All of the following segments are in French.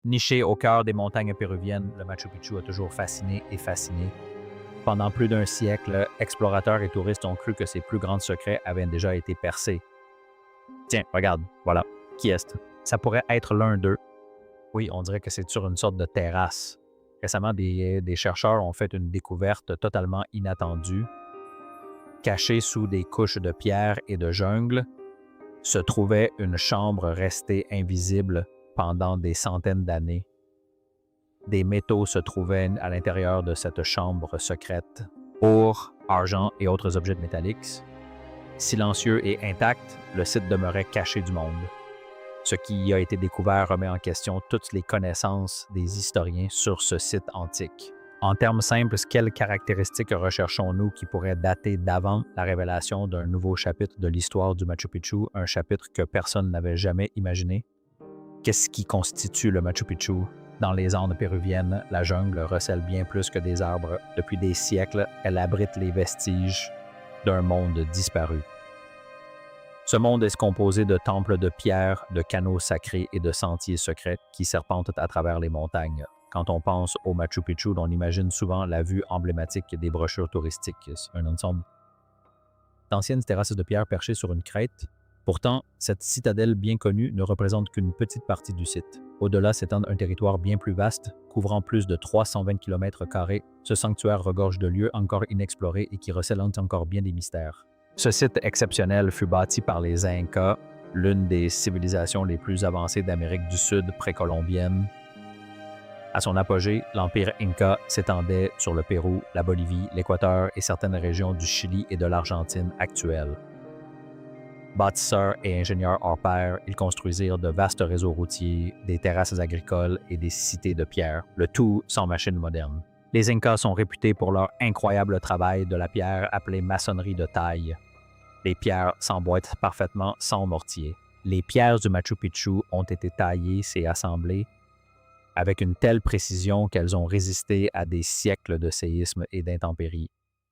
Niché au cœur des montagnes péruviennes, le Machu Picchu a toujours fasciné et fasciné. Pendant plus d'un siècle, explorateurs et touristes ont cru que ses plus grands secrets avaient déjà été percés. Tiens, regarde, voilà. Qui est-ce? Ça pourrait être l'un d'eux. Oui, on dirait que c'est sur une sorte de terrasse. Récemment, des chercheurs ont fait une découverte totalement inattendue. Cachée sous des couches de pierre et de jungle, se trouvait une chambre restée invisible pendant des centaines d'années. Des métaux se trouvaient à l'intérieur de cette chambre secrète. Or, argent et autres objets métalliques. Silencieux et intact, le site demeurait caché du monde. Ce qui y a été découvert remet en question toutes les connaissances des historiens sur ce site antique. En termes simples, quelles caractéristiques recherchons-nous qui pourraient dater d'avant la révélation d'un nouveau chapitre de l'histoire du Machu Picchu, un chapitre que personne n'avait jamais imaginé? Qu'est-ce qui constitue le Machu Picchu? Dans les Andes péruviennes, la jungle recèle bien plus que des arbres. Depuis des siècles, elle abrite les vestiges d'un monde disparu. Ce monde est composé de temples de pierre, de canaux sacrés et de sentiers secrets qui serpentent à travers les montagnes. Quand on pense au Machu Picchu, on imagine souvent la vue emblématique des brochures touristiques, un ensemble d'anciennes terrasses de pierre perchées sur une crête. Pourtant, cette citadelle bien connue ne représente qu'une petite partie du site. Au-delà s'étend un territoire bien plus vaste, couvrant plus de 320 km². Ce sanctuaire regorge de lieux encore inexplorés et qui recèlent encore bien des mystères. Ce site exceptionnel fut bâti par les Incas, l'une des civilisations les plus avancées d'Amérique du Sud précolombienne. À son apogée, l'Empire Inca s'étendait sur le Pérou, la Bolivie, l'Équateur et certaines régions du Chili et de l'Argentine actuelle. Bâtisseurs et ingénieurs hors pair, ils construisirent de vastes réseaux routiers, des terrasses agricoles et des cités de pierre, le tout sans machines modernes. Les Incas sont réputés pour leur incroyable travail de la pierre appelée maçonnerie de taille. Les pierres s'emboîtent parfaitement sans mortier. Les pierres du Machu Picchu ont été taillées et assemblées avec une telle précision qu'elles ont résisté à des siècles de séismes et d'intempéries.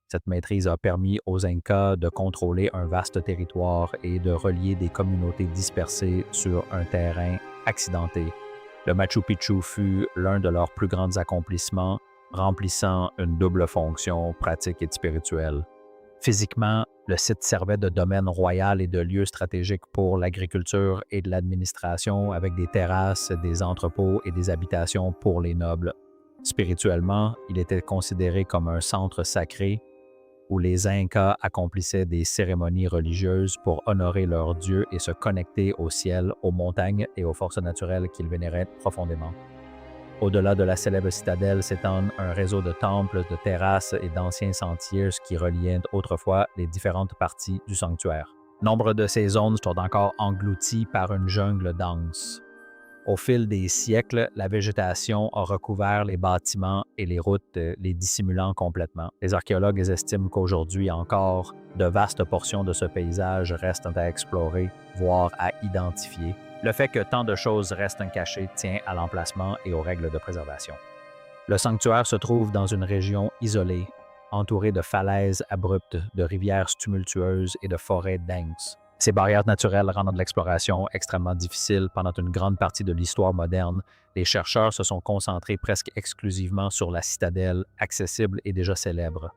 Cette maîtrise a permis aux Incas de contrôler un vaste territoire et de relier des communautés dispersées sur un terrain accidenté. Le Machu Picchu fut l'un de leurs plus grands accomplissements, remplissant une double fonction pratique et spirituelle. Physiquement, le site servait de domaine royal et de lieu stratégique pour l'agriculture et de l'administration, avec des terrasses, des entrepôts et des habitations pour les nobles. Spirituellement, il était considéré comme un centre sacré où les Incas accomplissaient des cérémonies religieuses pour honorer leurs dieux et se connecter au ciel, aux montagnes et aux forces naturelles qu'ils vénéraient profondément. Au-delà de la célèbre citadelle s'étend un réseau de temples, de terrasses et d'anciens sentiers qui reliaient autrefois les différentes parties du sanctuaire. Nombre de ces zones sont encore englouties par une jungle dense. Au fil des siècles, la végétation a recouvert les bâtiments et les routes, les dissimulant complètement. Les archéologues estiment qu'aujourd'hui encore, de vastes portions de ce paysage restent à explorer, voire à identifier. Le fait que tant de choses restent cachées tient à l'emplacement et aux règles de préservation. Le sanctuaire se trouve dans une région isolée, entourée de falaises abruptes, de rivières tumultueuses et de forêts denses. Ces barrières naturelles rendent l'exploration extrêmement difficile. Pendant une grande partie de l'histoire moderne, les chercheurs se sont concentrés presque exclusivement sur la citadelle, accessible et déjà célèbre.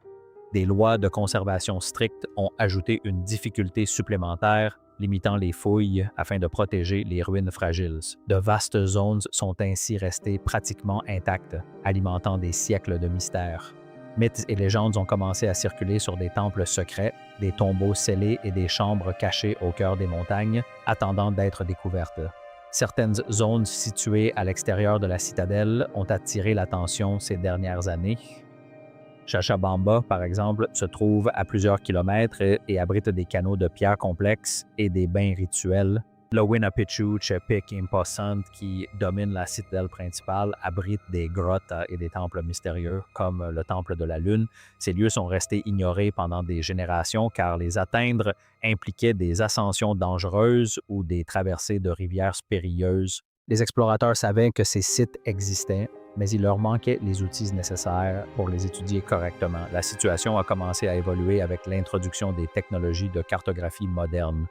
Des lois de conservation strictes ont ajouté une difficulté supplémentaire, limitant les fouilles afin de protéger les ruines fragiles. De vastes zones sont ainsi restées pratiquement intactes, alimentant des siècles de mystères. Mythes et légendes ont commencé à circuler sur des temples secrets, des tombeaux scellés et des chambres cachées au cœur des montagnes, attendant d'être découvertes. Certaines zones situées à l'extérieur de la citadelle ont attiré l'attention ces dernières années. Chalchabamba, par exemple, se trouve à plusieurs kilomètres et abrite des canaux de pierre complexes et des bains rituels. Le Huayna Picchu, Tepic et Impossant, qui domine la citadelle principale, abrite des grottes et des temples mystérieux, comme le Temple de la Lune. Ces lieux sont restés ignorés pendant des générations car les atteindre impliquait des ascensions dangereuses ou des traversées de rivières périlleuses. Les explorateurs savaient que ces sites existaient, mais il leur manquait les outils nécessaires pour les étudier correctement. La situation a commencé à évoluer avec l'introduction des technologies de cartographie moderne.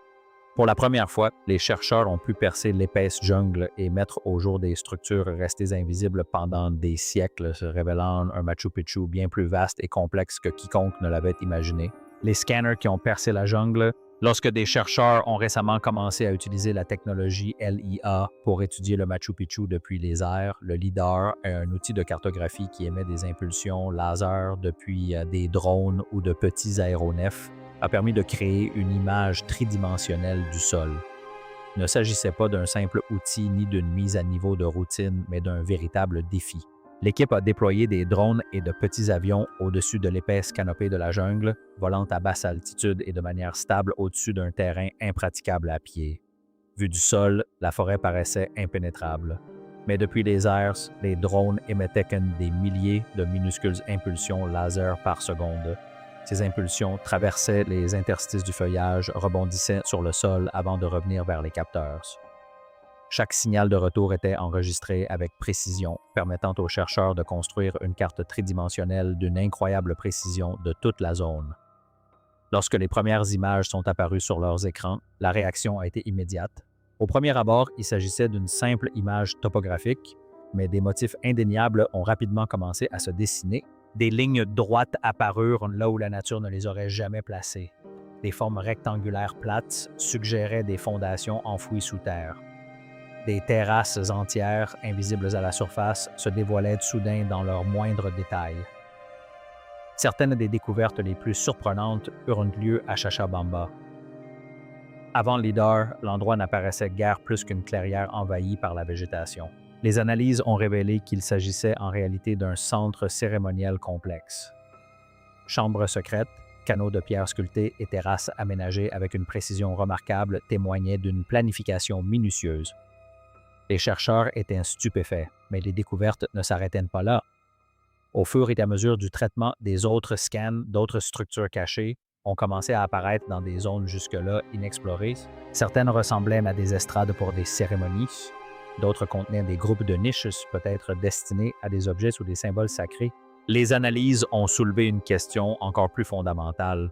Pour la première fois, les chercheurs ont pu percer l'épaisse jungle et mettre au jour des structures restées invisibles pendant des siècles, se révélant un Machu Picchu bien plus vaste et complexe que quiconque ne l'avait imaginé. Les scanners qui ont percé la jungle, lorsque des chercheurs ont récemment commencé à utiliser la technologie LIA pour étudier le Machu Picchu depuis les airs, le LIDAR est un outil de cartographie qui émet des impulsions laser depuis des drones ou de petits aéronefs, a permis de créer une image tridimensionnelle du sol. Il ne s'agissait pas d'un simple outil ni d'une mise à niveau de routine, mais d'un véritable défi. L'équipe a déployé des drones et de petits avions au-dessus de l'épaisse canopée de la jungle, volant à basse altitude et de manière stable au-dessus d'un terrain impraticable à pied. Vu du sol, la forêt paraissait impénétrable. Mais depuis les airs, les drones émettaient des milliers de minuscules impulsions laser par seconde. Ces impulsions traversaient les interstices du feuillage, rebondissaient sur le sol avant de revenir vers les capteurs. Chaque signal de retour était enregistré avec précision, permettant aux chercheurs de construire une carte tridimensionnelle d'une incroyable précision de toute la zone. Lorsque les premières images sont apparues sur leurs écrans, la réaction a été immédiate. Au premier abord, il s'agissait d'une simple image topographique, mais des motifs indéniables ont rapidement commencé à se dessiner. Des lignes droites apparurent là où la nature ne les aurait jamais placées. Des formes rectangulaires plates suggéraient des fondations enfouies sous terre. Des terrasses entières, invisibles à la surface, se dévoilaient soudain dans leurs moindres détails. Certaines des découvertes les plus surprenantes eurent lieu à Cochabamba. Avant LIDAR, l'endroit n'apparaissait guère plus qu'une clairière envahie par la végétation. Les analyses ont révélé qu'il s'agissait en réalité d'un centre cérémoniel complexe. Chambres secrètes, canaux de pierre sculptés et terrasses aménagées avec une précision remarquable témoignaient d'une planification minutieuse. Les chercheurs étaient stupéfaits, mais les découvertes ne s'arrêtaient pas là. Au fur et à mesure du traitement des autres scans, d'autres structures cachées ont commencé à apparaître dans des zones jusque-là inexplorées. Certaines ressemblaient à des estrades pour des cérémonies. D'autres contenaient des groupes de niches, peut-être destinés à des objets ou des symboles sacrés. Les analyses ont soulevé une question encore plus fondamentale.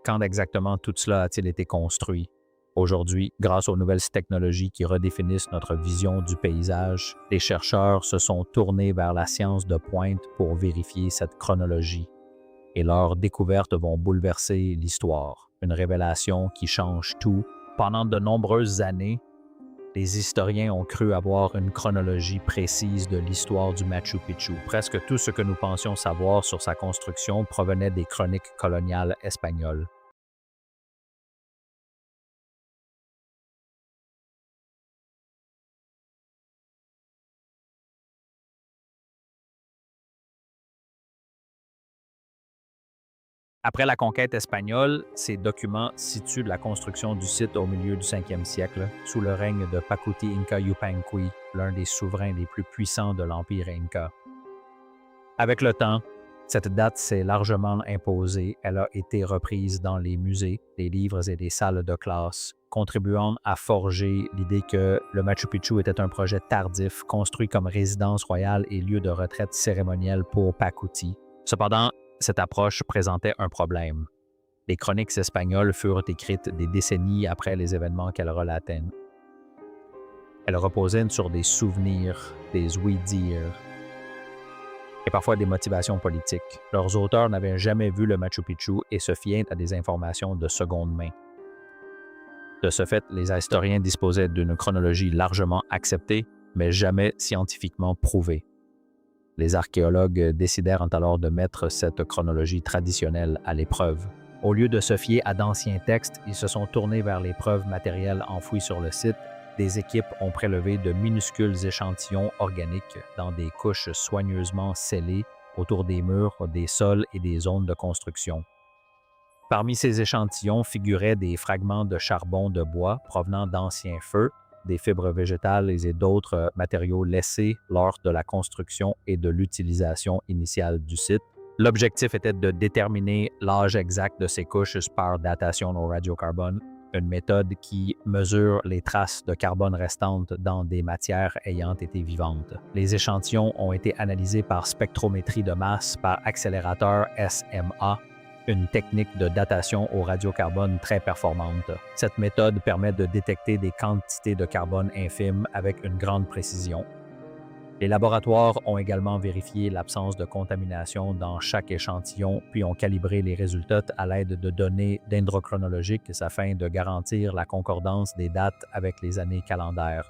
Quand exactement tout cela a-t-il été construit? Aujourd'hui, grâce aux nouvelles technologies qui redéfinissent notre vision du paysage, les chercheurs se sont tournés vers la science de pointe pour vérifier cette chronologie. Et leurs découvertes vont bouleverser l'histoire, une révélation qui change tout. Pendant de nombreuses années, les historiens ont cru avoir une chronologie précise de l'histoire du Machu Picchu. Presque tout ce que nous pensions savoir sur sa construction provenait des chroniques coloniales espagnoles. Après la conquête espagnole, ces documents situent la construction du site au milieu du 5e siècle, sous le règne de Pacuti Inca Yupanqui, l'un des souverains les plus puissants de l'Empire Inca. Avec le temps, cette date s'est largement imposée. Elle a été reprise dans les musées, les livres et les salles de classe, contribuant à forger l'idée que le Machu Picchu était un projet tardif, construit comme résidence royale et lieu de retraite cérémonielle pour Pacuti. Cependant, cette approche présentait un problème. Les chroniques espagnoles furent écrites des décennies après les événements qu'elles relataient. Elles reposaient sur des souvenirs, des ouï-dire, et parfois des motivations politiques. Leurs auteurs n'avaient jamais vu le Machu Picchu et se fiaient à des informations de seconde main. De ce fait, les historiens disposaient d'une chronologie largement acceptée, mais jamais scientifiquement prouvée. Les archéologues décidèrent alors de mettre cette chronologie traditionnelle à l'épreuve. Au lieu de se fier à d'anciens textes, ils se sont tournés vers les preuves matérielles enfouies sur le site. Des équipes ont prélevé de minuscules échantillons organiques dans des couches soigneusement scellées autour des murs, des sols et des zones de construction. Parmi ces échantillons figuraient des fragments de charbon de bois provenant d'anciens feux, des fibres végétales et d'autres matériaux laissés lors de la construction et de l'utilisation initiale du site. L'objectif était de déterminer l'âge exact de ces couches par datation au radiocarbone, une méthode qui mesure les traces de carbone restantes dans des matières ayant été vivantes. Les échantillons ont été analysés par spectrométrie de masse par accélérateur SMA une technique de datation au radiocarbone très performante. Cette méthode permet de détecter des quantités de carbone infimes avec une grande précision. Les laboratoires ont également vérifié l'absence de contamination dans chaque échantillon, puis ont calibré les résultats à l'aide de données dendrochronologiques afin de garantir la concordance des dates avec les années calendaires.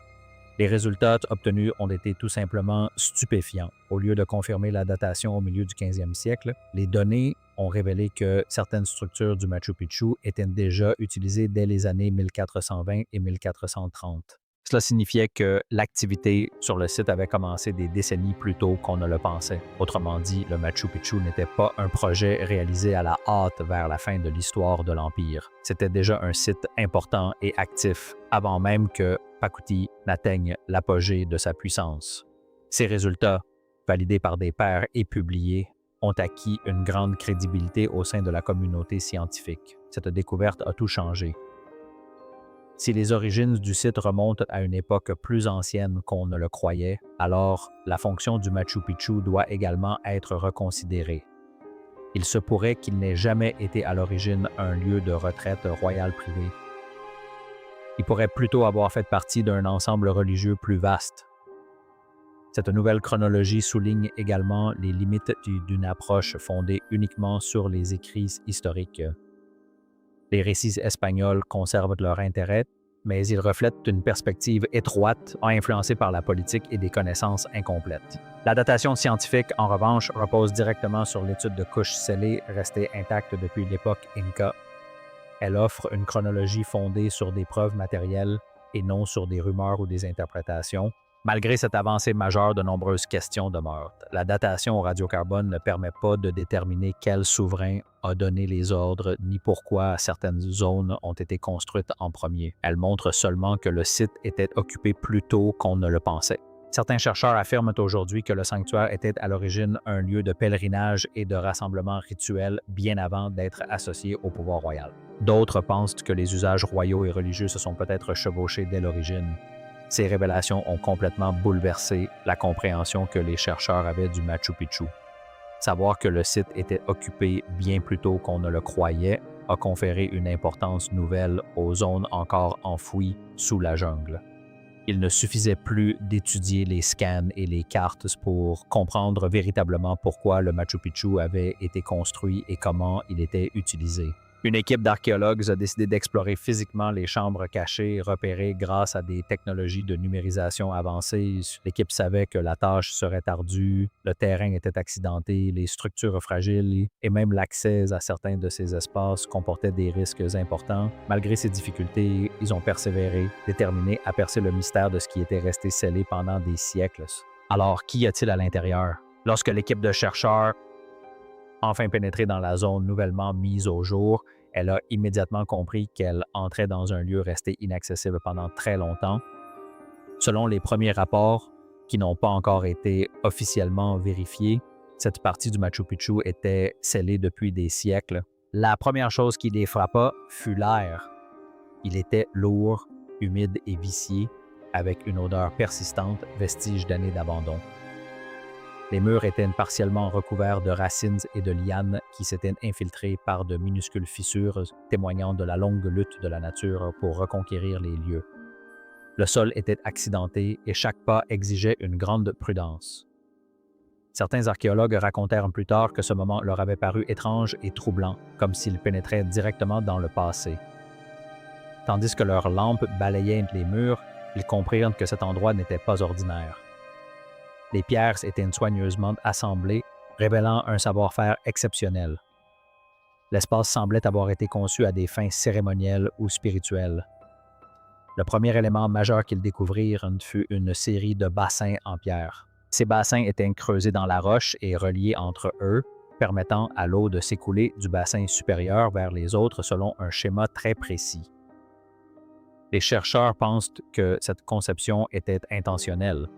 Les résultats obtenus ont été tout simplement stupéfiants. Au lieu de confirmer la datation au milieu du 15e siècle, les données ont révélé que certaines structures du Machu Picchu étaient déjà utilisées dès les années 1420 et 1430. Cela signifiait que l'activité sur le site avait commencé des décennies plus tôt qu'on ne le pensait. Autrement dit, le Machu Picchu n'était pas un projet réalisé à la hâte vers la fin de l'histoire de l'Empire. C'était déjà un site important et actif avant même que Pacuti n'atteigne l'apogée de sa puissance. Ces résultats, validés par des pairs et publiés, ont acquis une grande crédibilité au sein de la communauté scientifique. Cette découverte a tout changé. Si les origines du site remontent à une époque plus ancienne qu'on ne le croyait, alors la fonction du Machu Picchu doit également être reconsidérée. Il se pourrait qu'il n'ait jamais été à l'origine un lieu de retraite royale privée. Il pourrait plutôt avoir fait partie d'un ensemble religieux plus vaste. Cette nouvelle chronologie souligne également les limites d'une approche fondée uniquement sur les écrits historiques. Les récits espagnols conservent leur intérêt, mais ils reflètent une perspective étroite, influencée par la politique et des connaissances incomplètes. La datation scientifique, en revanche, repose directement sur l'étude de couches scellées restées intactes depuis l'époque Inca. Elle offre une chronologie fondée sur des preuves matérielles et non sur des rumeurs ou des interprétations. Malgré cette avancée majeure, de nombreuses questions demeurent. La datation au radiocarbone ne permet pas de déterminer quel souverain a donné les ordres ni pourquoi certaines zones ont été construites en premier. Elle montre seulement que le site était occupé plus tôt qu'on ne le pensait. Certains chercheurs affirment aujourd'hui que le sanctuaire était à l'origine un lieu de pèlerinage et de rassemblement rituel bien avant d'être associé au pouvoir royal. D'autres pensent que les usages royaux et religieux se sont peut-être chevauchés dès l'origine. Ces révélations ont complètement bouleversé la compréhension que les chercheurs avaient du Machu Picchu. Savoir que le site était occupé bien plus tôt qu'on ne le croyait a conféré une importance nouvelle aux zones encore enfouies sous la jungle. Il ne suffisait plus d'étudier les scans et les cartes pour comprendre véritablement pourquoi le Machu Picchu avait été construit et comment il était utilisé. Une équipe d'archéologues a décidé d'explorer physiquement les chambres cachées repérées grâce à des technologies de numérisation avancées. L'équipe savait que la tâche serait ardue, le terrain était accidenté, les structures fragiles et même l'accès à certains de ces espaces comportaient des risques importants. Malgré ces difficultés, ils ont persévéré, déterminés à percer le mystère de ce qui était resté scellé pendant des siècles. Alors, qu'y a-t-il à l'intérieur? Lorsque l'équipe de chercheurs enfin pénétré dans la zone nouvellement mise au jour, elle a immédiatement compris qu'elle entrait dans un lieu resté inaccessible pendant très longtemps. Selon les premiers rapports, qui n'ont pas encore été officiellement vérifiés, cette partie du Machu Picchu était scellée depuis des siècles. La première chose qui les frappa fut l'air. Il était lourd, humide et vicié, avec une odeur persistante, vestige d'années d'abandon. Les murs étaient partiellement recouverts de racines et de lianes qui s'étaient infiltrées par de minuscules fissures, témoignant de la longue lutte de la nature pour reconquérir les lieux. Le sol était accidenté et chaque pas exigeait une grande prudence. Certains archéologues racontèrent plus tard que ce moment leur avait paru étrange et troublant, comme s'ils pénétraient directement dans le passé. Tandis que leurs lampes balayaient les murs, ils comprirent que cet endroit n'était pas ordinaire. Les pierres étaient soigneusement assemblées, révélant un savoir-faire exceptionnel. L'espace semblait avoir été conçu à des fins cérémonielles ou spirituelles. Le premier élément majeur qu'ils découvrirent fut une série de bassins en pierre. Ces bassins étaient creusés dans la roche et reliés entre eux, permettant à l'eau de s'écouler du bassin supérieur vers les autres selon un schéma très précis. Les chercheurs pensent que cette conception était intentionnelle.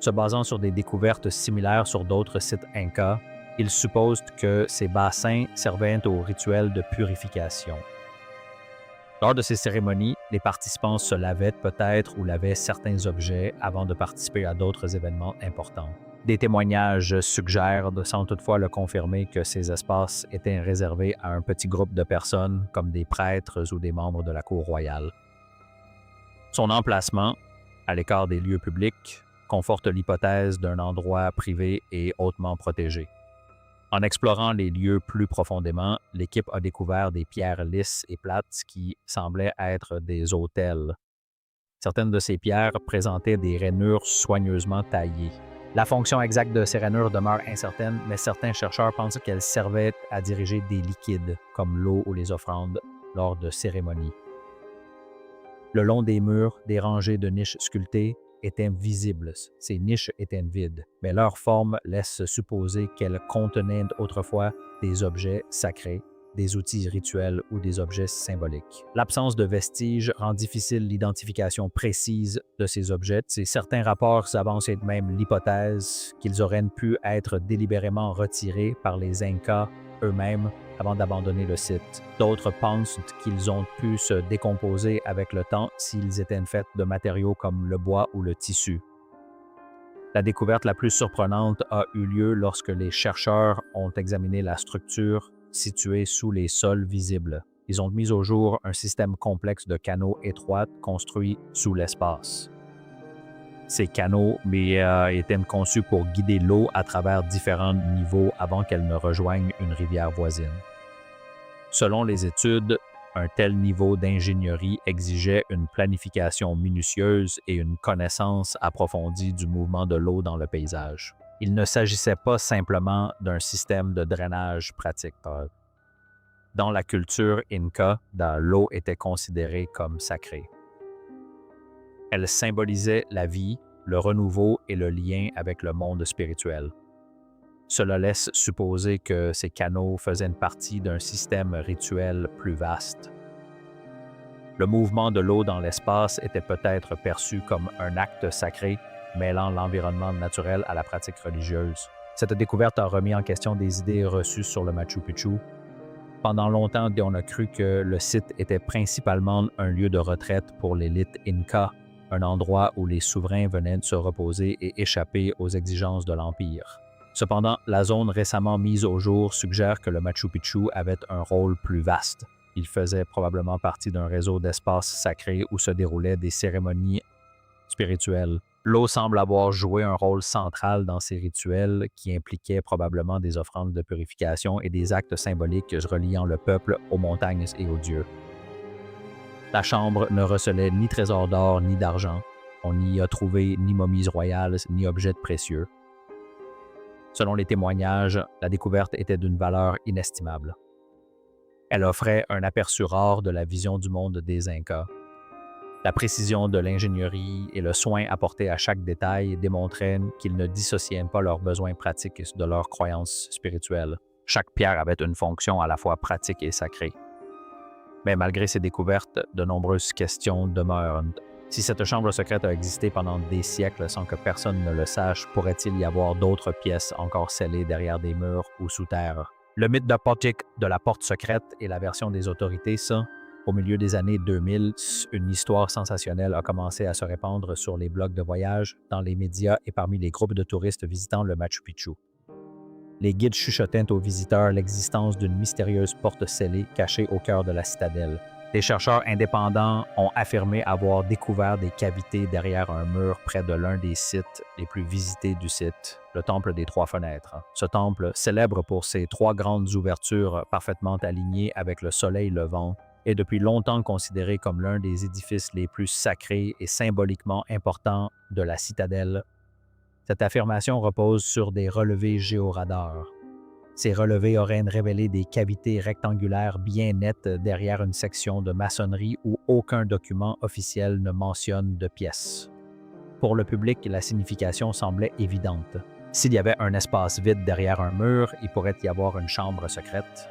Se basant sur des découvertes similaires sur d'autres sites incas, ils supposent que ces bassins servaient au rituel de purification. Lors de ces cérémonies, les participants se lavaient peut-être ou lavaient certains objets avant de participer à d'autres événements importants. Des témoignages suggèrent, sans toutefois le confirmer, que ces espaces étaient réservés à un petit groupe de personnes, comme des prêtres ou des membres de la cour royale. Son emplacement, à l'écart des lieux publics, conforte l'hypothèse d'un endroit privé et hautement protégé. En explorant les lieux plus profondément, l'équipe a découvert des pierres lisses et plates qui semblaient être des autels. Certaines de ces pierres présentaient des rainures soigneusement taillées. La fonction exacte de ces rainures demeure incertaine, mais certains chercheurs pensent qu'elles servaient à diriger des liquides, comme l'eau ou les offrandes, lors de cérémonies. Le long des murs, des rangées de niches sculptées étaient visibles. Ces niches étaient vides, mais leur forme laisse supposer qu'elles contenaient autrefois des objets sacrés, des outils rituels ou des objets symboliques. L'absence de vestiges rend difficile l'identification précise de ces objets. Certains rapports avancent même l'hypothèse qu'ils auraient pu être délibérément retirés par les Incas eux-mêmes avant d'abandonner le site. D'autres pensent qu'ils ont pu se décomposer avec le temps s'ils étaient faits de matériaux comme le bois ou le tissu. La découverte la plus surprenante a eu lieu lorsque les chercheurs ont examiné la structure située sous les sols visibles. Ils ont mis au jour un système complexe de canaux étroits construits sous l'espace. Ces canaux étaient conçus pour guider l'eau à travers différents niveaux avant qu'elle ne rejoigne une rivière voisine. Selon les études, un tel niveau d'ingénierie exigeait une planification minutieuse et une connaissance approfondie du mouvement de l'eau dans le paysage. Il ne s'agissait pas simplement d'un système de drainage pratique. Dans la culture Inca, l'eau était considérée comme sacrée. Elle symbolisait la vie, le renouveau et le lien avec le monde spirituel. Cela laisse supposer que ces canaux faisaient partie d'un système rituel plus vaste. Le mouvement de l'eau dans l'espace était peut-être perçu comme un acte sacré, mêlant l'environnement naturel à la pratique religieuse. Cette découverte a remis en question des idées reçues sur le Machu Picchu. Pendant longtemps, on a cru que le site était principalement un lieu de retraite pour l'élite Inca, un endroit où les souverains venaient de se reposer et échapper aux exigences de l'Empire. Cependant, la zone récemment mise au jour suggère que le Machu Picchu avait un rôle plus vaste. Il faisait probablement partie d'un réseau d'espaces sacrés où se déroulaient des cérémonies spirituelles. L'eau semble avoir joué un rôle central dans ces rituels qui impliquaient probablement des offrandes de purification et des actes symboliques reliant le peuple aux montagnes et aux dieux. La chambre ne recelait ni trésors d'or ni d'argent. On n'y a trouvé ni momies royales ni objets précieux. Selon les témoignages, la découverte était d'une valeur inestimable. Elle offrait un aperçu rare de la vision du monde des Incas. La précision de l'ingénierie et le soin apporté à chaque détail démontraient qu'ils ne dissociaient pas leurs besoins pratiques de leurs croyances spirituelles. Chaque pierre avait une fonction à la fois pratique et sacrée. Mais malgré ces découvertes, de nombreuses questions demeurent. Si cette chambre secrète a existé pendant des siècles sans que personne ne le sache, pourrait-il y avoir d'autres pièces encore scellées derrière des murs ou sous terre? Le mythe de Potik de la porte secrète et la version des autorités, au milieu des années 2000, une histoire sensationnelle a commencé à se répandre sur les blogs de voyage, dans les médias et parmi les groupes de touristes visitant le Machu Picchu. Les guides chuchotaient aux visiteurs l'existence d'une mystérieuse porte scellée cachée au cœur de la citadelle. Des chercheurs indépendants ont affirmé avoir découvert des cavités derrière un mur près de l'un des sites les plus visités du site, le Temple des Trois Fenêtres. Ce temple, célèbre pour ses 3 grandes ouvertures parfaitement alignées avec le soleil levant, est depuis longtemps considéré comme l'un des édifices les plus sacrés et symboliquement importants de la citadelle. Cette affirmation repose sur des relevés géoradars. Ces relevés auraient révélé des cavités rectangulaires bien nettes derrière une section de maçonnerie où aucun document officiel ne mentionne de pièces. Pour le public, la signification semblait évidente. S'il y avait un espace vide derrière un mur, il pourrait y avoir une chambre secrète.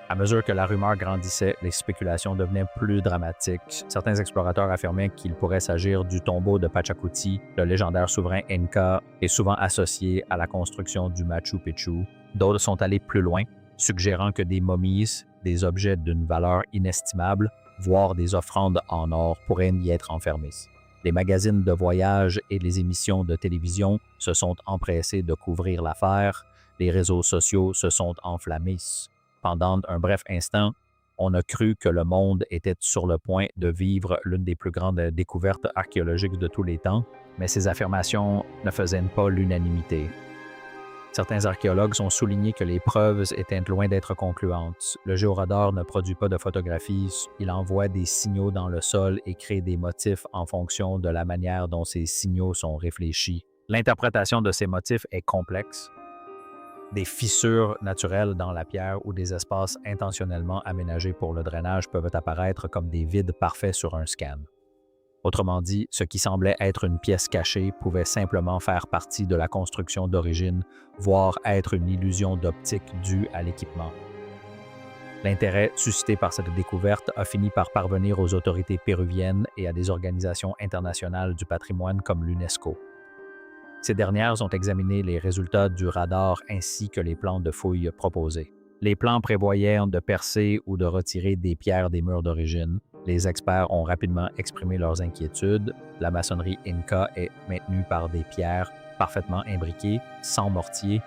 À mesure que la rumeur grandissait, les spéculations devenaient plus dramatiques. Certains explorateurs affirmaient qu'il pourrait s'agir du tombeau de Pachacuti, le légendaire souverain Inca, et souvent associé à la construction du Machu Picchu. D'autres sont allés plus loin, suggérant que des momies, des objets d'une valeur inestimable, voire des offrandes en or, pourraient y être enfermés. Les magazines de voyage et les émissions de télévision se sont empressés de couvrir l'affaire. Les réseaux sociaux se sont enflammés. Pendant un bref instant, on a cru que le monde était sur le point de vivre l'une des plus grandes découvertes archéologiques de tous les temps, mais ces affirmations ne faisaient pas l'unanimité. Certains archéologues ont souligné que les preuves étaient loin d'être concluantes. Le géoradar ne produit pas de photographies, il envoie des signaux dans le sol et crée des motifs en fonction de la manière dont ces signaux sont réfléchis. L'interprétation de ces motifs est complexe. Des fissures naturelles dans la pierre ou des espaces intentionnellement aménagés pour le drainage peuvent apparaître comme des vides parfaits sur un scan. Autrement dit, ce qui semblait être une pièce cachée pouvait simplement faire partie de la construction d'origine, voire être une illusion d'optique due à l'équipement. L'intérêt suscité par cette découverte a fini par parvenir aux autorités péruviennes et à des organisations internationales du patrimoine comme l'UNESCO. Ces dernières ont examiné les résultats du radar ainsi que les plans de fouilles proposés. Les plans prévoyaient de percer ou de retirer des pierres des murs d'origine. Les experts ont rapidement exprimé leurs inquiétudes. La maçonnerie Inca est maintenue par des pierres parfaitement imbriquées, sans mortier.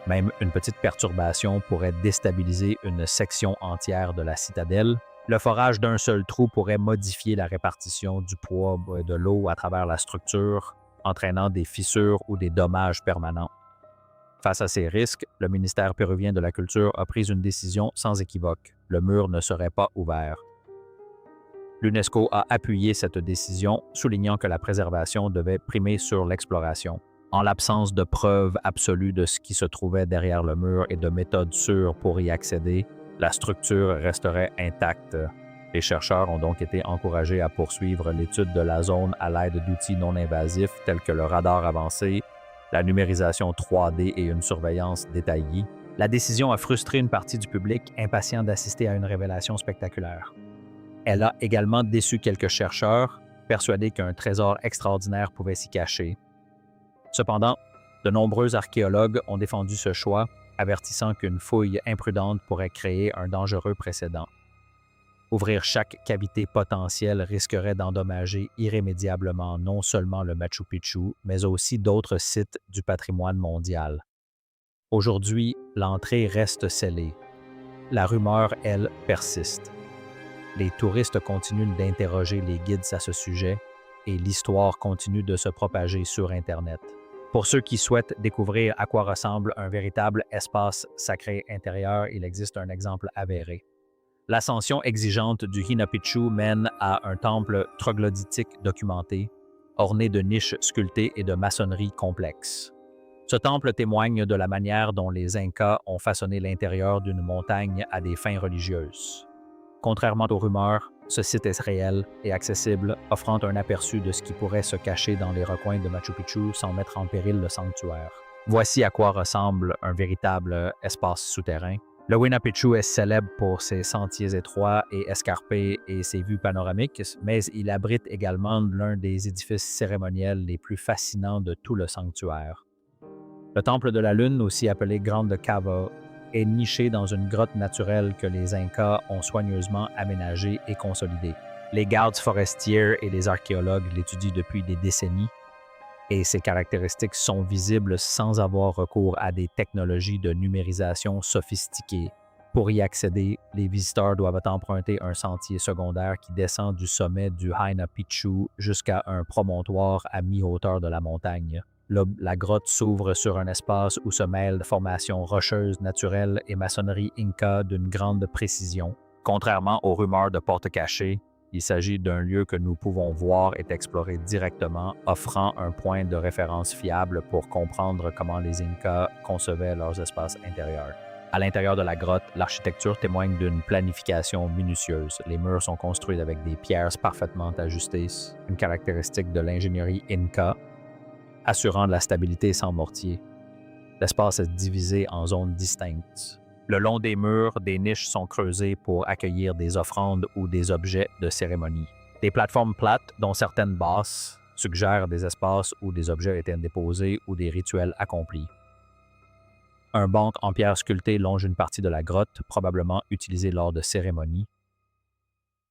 Même une petite perturbation pourrait déstabiliser une section entière de la citadelle. Le forage d'un seul trou pourrait modifier la répartition du poids de l'eau à travers la structure, entraînant des fissures ou des dommages permanents. Face à ces risques, le ministère péruvien de la Culture a pris une décision sans équivoque. Le mur ne serait pas ouvert. L'UNESCO a appuyé cette décision, soulignant que la préservation devait primer sur l'exploration. En l'absence de preuves absolues de ce qui se trouvait derrière le mur et de méthodes sûres pour y accéder, la structure resterait intacte. Les chercheurs ont donc été encouragés à poursuivre l'étude de la zone à l'aide d'outils non invasifs tels que le radar avancé, la numérisation 3D et une surveillance détaillée. La décision a frustré une partie du public impatient d'assister à une révélation spectaculaire. Elle a également déçu quelques chercheurs, persuadés qu'un trésor extraordinaire pouvait s'y cacher. Cependant, de nombreux archéologues ont défendu ce choix, avertissant qu'une fouille imprudente pourrait créer un dangereux précédent. Ouvrir chaque cavité potentielle risquerait d'endommager irrémédiablement non seulement le Machu Picchu, mais aussi d'autres sites du patrimoine mondial. Aujourd'hui, l'entrée reste scellée. La rumeur, elle, persiste. Les touristes continuent d'interroger les guides à ce sujet et l'histoire continue de se propager sur Internet. Pour ceux qui souhaitent découvrir à quoi ressemble un véritable espace sacré intérieur, il existe un exemple avéré. L'ascension exigeante du Hina Picchu mène à un temple troglodytique documenté, orné de niches sculptées et de maçonnerie complexe. Ce temple témoigne de la manière dont les Incas ont façonné l'intérieur d'une montagne à des fins religieuses. Contrairement aux rumeurs, ce site est réel et accessible, offrant un aperçu de ce qui pourrait se cacher dans les recoins de Machu Picchu sans mettre en péril le sanctuaire. Voici à quoi ressemble un véritable espace souterrain. Le Huayna Picchu est célèbre pour ses sentiers étroits et escarpés et ses vues panoramiques, mais il abrite également l'un des édifices cérémoniels les plus fascinants de tout le sanctuaire. Le temple de la Lune, aussi appelé Grande Cava, est niché dans une grotte naturelle que les Incas ont soigneusement aménagée et consolidée. Les gardes forestiers et les archéologues l'étudient depuis des décennies et ses caractéristiques sont visibles sans avoir recours à des technologies de numérisation sophistiquées. Pour y accéder, les visiteurs doivent emprunter un sentier secondaire qui descend du sommet du Huayna Picchu jusqu'à un promontoire à mi-hauteur de la montagne. La grotte s'ouvre sur un espace où se mêlent formations rocheuses naturelles et maçonnerie inca d'une grande précision. Contrairement aux rumeurs de portes cachées, il s'agit d'un lieu que nous pouvons voir et explorer directement, offrant un point de référence fiable pour comprendre comment les Incas concevaient leurs espaces intérieurs. À l'intérieur de la grotte, l'architecture témoigne d'une planification minutieuse. Les murs sont construits avec des pierres parfaitement ajustées, une caractéristique de l'ingénierie Inca, assurant de la stabilité sans mortier. L'espace est divisé en zones distinctes. Le long des murs, des niches sont creusées pour accueillir des offrandes ou des objets de cérémonie. Des plateformes plates, dont certaines basses, suggèrent des espaces où des objets étaient déposés ou des rituels accomplis. Un banc en pierre sculptée longe une partie de la grotte, probablement utilisé lors de cérémonies.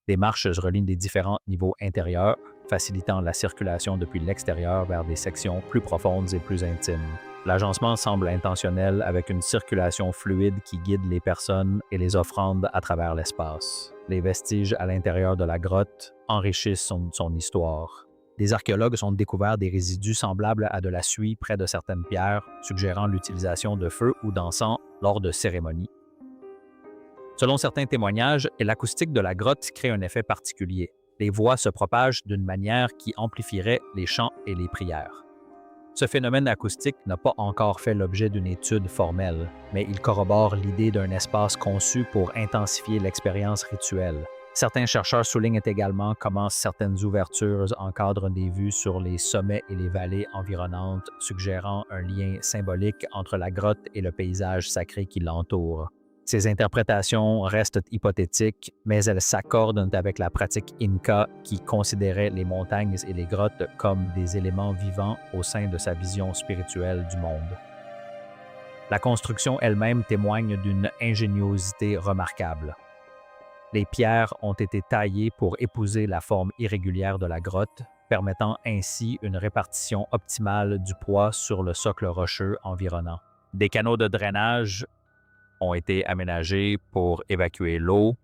Des marches relient des différents niveaux intérieurs, facilitant la circulation depuis l'extérieur vers des sections plus profondes et plus intimes. L'agencement semble intentionnel avec une circulation fluide qui guide les personnes et les offrandes à travers l'espace. Les vestiges à l'intérieur de la grotte enrichissent son histoire. Des archéologues ont découvert des résidus semblables à de la suie près de certaines pierres, suggérant l'utilisation de feu ou d'encens lors de cérémonies. Selon certains témoignages, l'acoustique de la grotte crée un effet particulier. Les voix se propagent d'une manière qui amplifierait les chants et les prières. Ce phénomène acoustique n'a pas encore fait l'objet d'une étude formelle, mais il corrobore l'idée d'un espace conçu pour intensifier l'expérience rituelle. Certains chercheurs soulignent également comment certaines ouvertures encadrent des vues sur les sommets et les vallées environnantes, suggérant un lien symbolique entre la grotte et le paysage sacré qui l'entoure. Ces interprétations restent hypothétiques, mais elles s'accordent avec la pratique Inca qui considérait les montagnes et les grottes comme des éléments vivants au sein de sa vision spirituelle du monde. La construction elle-même témoigne d'une ingéniosité remarquable. Les pierres ont été taillées pour épouser la forme irrégulière de la grotte, permettant ainsi une répartition optimale du poids sur le socle rocheux environnant. Des canaux de drainage ont été aménagés pour évacuer l'eau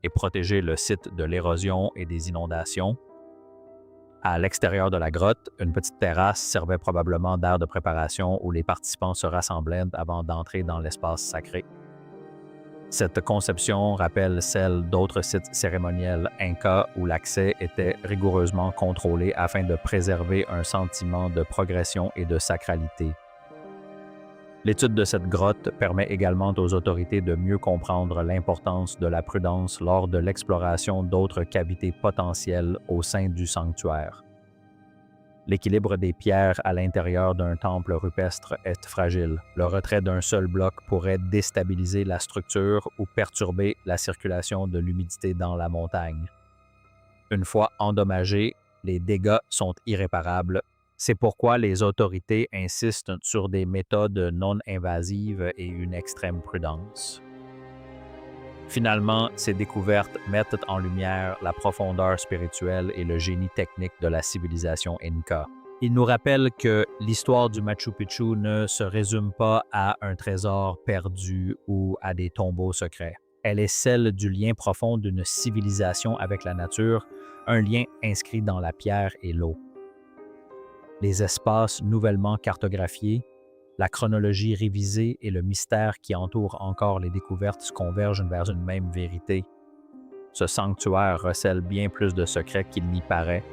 et protéger le site de l'érosion et des inondations. À l'extérieur de la grotte, une petite terrasse servait probablement d'aire de préparation où les participants se rassemblaient avant d'entrer dans l'espace sacré. Cette conception rappelle celle d'autres sites cérémoniels Inca où l'accès était rigoureusement contrôlé afin de préserver un sentiment de progression et de sacralité. L'étude de cette grotte permet également aux autorités de mieux comprendre l'importance de la prudence lors de l'exploration d'autres cavités potentielles au sein du sanctuaire. L'équilibre des pierres à l'intérieur d'un temple rupestre est fragile. Le retrait d'un seul bloc pourrait déstabiliser la structure ou perturber la circulation de l'humidité dans la montagne. Une fois endommagés, les dégâts sont irréparables. C'est pourquoi les autorités insistent sur des méthodes non invasives et une extrême prudence. Finalement, ces découvertes mettent en lumière la profondeur spirituelle et le génie technique de la civilisation Inca. Ils nous rappellent que l'histoire du Machu Picchu ne se résume pas à un trésor perdu ou à des tombeaux secrets. Elle est celle du lien profond d'une civilisation avec la nature, un lien inscrit dans la pierre et l'eau. Les espaces nouvellement cartographiés, la chronologie révisée et le mystère qui entoure encore les découvertes convergent vers une même vérité. Ce sanctuaire recèle bien plus de secrets qu'il n'y paraît,